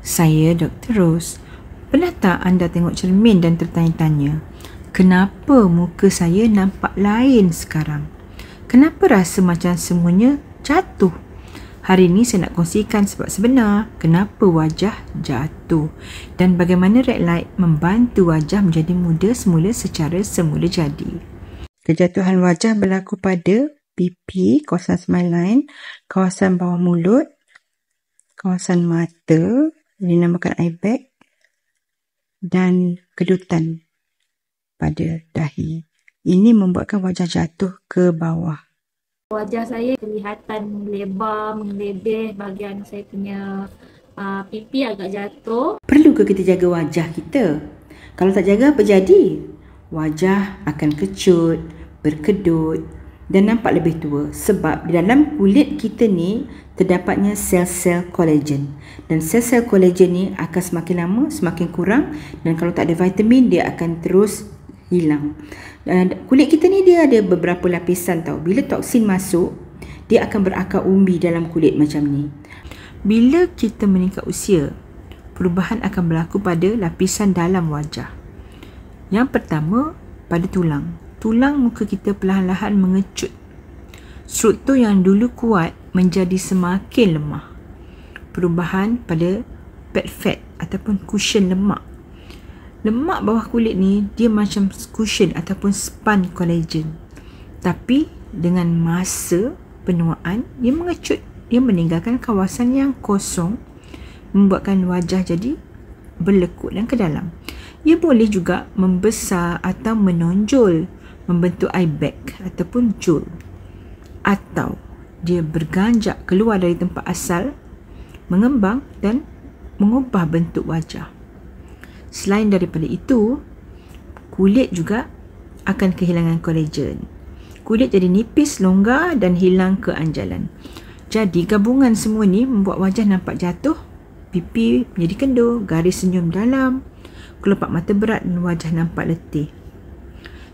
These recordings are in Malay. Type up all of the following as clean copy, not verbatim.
Saya Dr. Ros. Pernah tak anda tengok cermin dan tertanya-tanya, kenapa muka saya nampak lain sekarang? Kenapa rasa macam semuanya jatuh? Hari ini saya nak kongsikan sebab sebenar kenapa wajah jatuh dan bagaimana red light membantu wajah menjadi muda semula secara semula jadi. Kejatuhan wajah berlaku pada pipi, kawasan smile line, kawasan bawah mulut, kawasan mata, dinamakan eye bag, dan kedutan pada dahi. Ini membuatkan wajah jatuh ke bawah. Wajah saya kelihatan lebar, mengelebih, bahagian saya punya pipi agak jatuh. Perlu ke kita jaga wajah kita? Kalau tak jaga apa jadi? Wajah akan kecut, berkedut dan nampak lebih tua sebab di dalam kulit kita ni terdapatnya sel-sel kolagen. Dan sel-sel kolagen ni akan semakin lama semakin kurang dan kalau tak ada vitamin dia akan terus hilang. Kulit kita ni dia ada beberapa lapisan tau. Bila toksin masuk, dia akan berakar umbi dalam kulit macam ni. Bila kita meningkat usia, perubahan akan berlaku pada lapisan dalam wajah. Yang pertama, pada tulang. Tulang muka kita perlahan-lahan mengecut. Struktur yang dulu kuat menjadi semakin lemah. Perubahan pada bad fat ataupun cushion lemak. Lemak bawah kulit ni dia macam cushion ataupun span kolagen. Tapi dengan masa penuaan dia mengecut, dia meninggalkan kawasan yang kosong, membuatkan wajah jadi berlekut dan ke dalam. Ia boleh juga membesar atau menonjol, membentuk eye bag ataupun jol. Atau dia berganjak keluar dari tempat asal, mengembang dan mengubah bentuk wajah. Selain daripada itu, kulit juga akan kehilangan kolagen. Kulit jadi nipis, longgar dan hilang keanjalan. Jadi gabungan semua ni membuat wajah nampak jatuh, pipi menjadi kendur, garis senyum dalam, kelopak mata berat dan wajah nampak letih.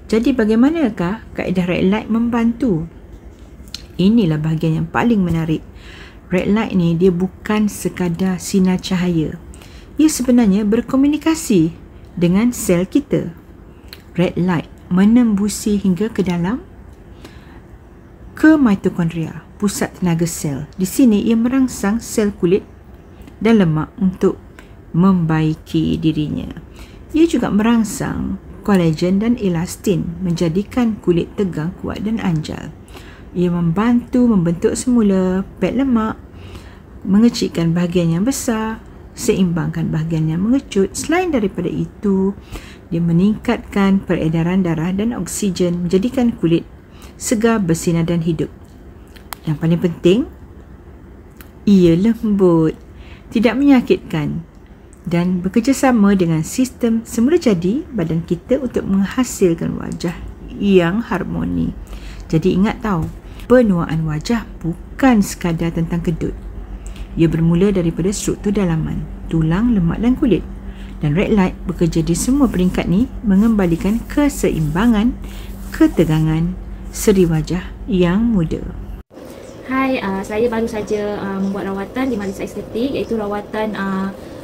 Jadi bagaimanakah kaedah red light membantu? Inilah bahagian yang paling menarik. Red light ni dia bukan sekadar sinar cahaya. Ia sebenarnya berkomunikasi dengan sel kita. Red light menembusi hingga ke dalam ke mitokondria, pusat tenaga sel. Di sini ia merangsang sel kulit dan lemak untuk membaiki dirinya. Ia juga merangsang kolagen dan elastin, menjadikan kulit tegang, kuat dan anjal. Ia membantu membentuk semula pad lemak, mengecilkan bahagian yang besar, seimbangkan bahagian yang mengecut. Selain daripada itu, dia meningkatkan peredaran darah dan oksigen, menjadikan kulit segar, bersinar dan hidup. Yang paling penting, ia lembut, tidak menyakitkan dan bekerjasama dengan sistem semula jadi badan kita untuk menghasilkan wajah yang harmoni. Jadi ingat tahu, penuaan wajah bukan sekadar tentang kedut. Ia bermula daripada struktur dalaman, tulang, lemak dan kulit. Dan red light bekerja di semua peringkat ni mengembalikan keseimbangan, ketegangan seri wajah yang muda. Hai, saya baru saja membuat rawatan di Majlis Estetik, iaitu rawatan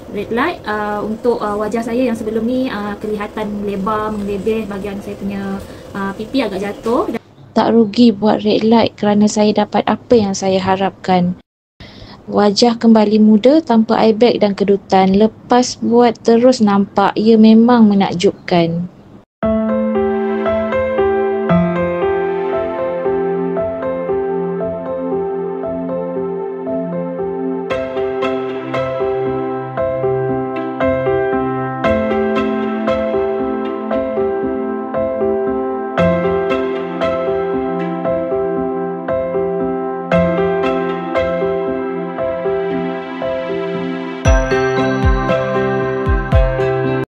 red light untuk wajah saya yang sebelum ni kelihatan lebar, mengelebih, bahagian saya punya pipi agak jatuh. Tak rugi buat red light kerana saya dapat apa yang saya harapkan. Wajah kembali muda tanpa eye bag dan kedutan. Lepas buat terus nampak ia memang menakjubkan.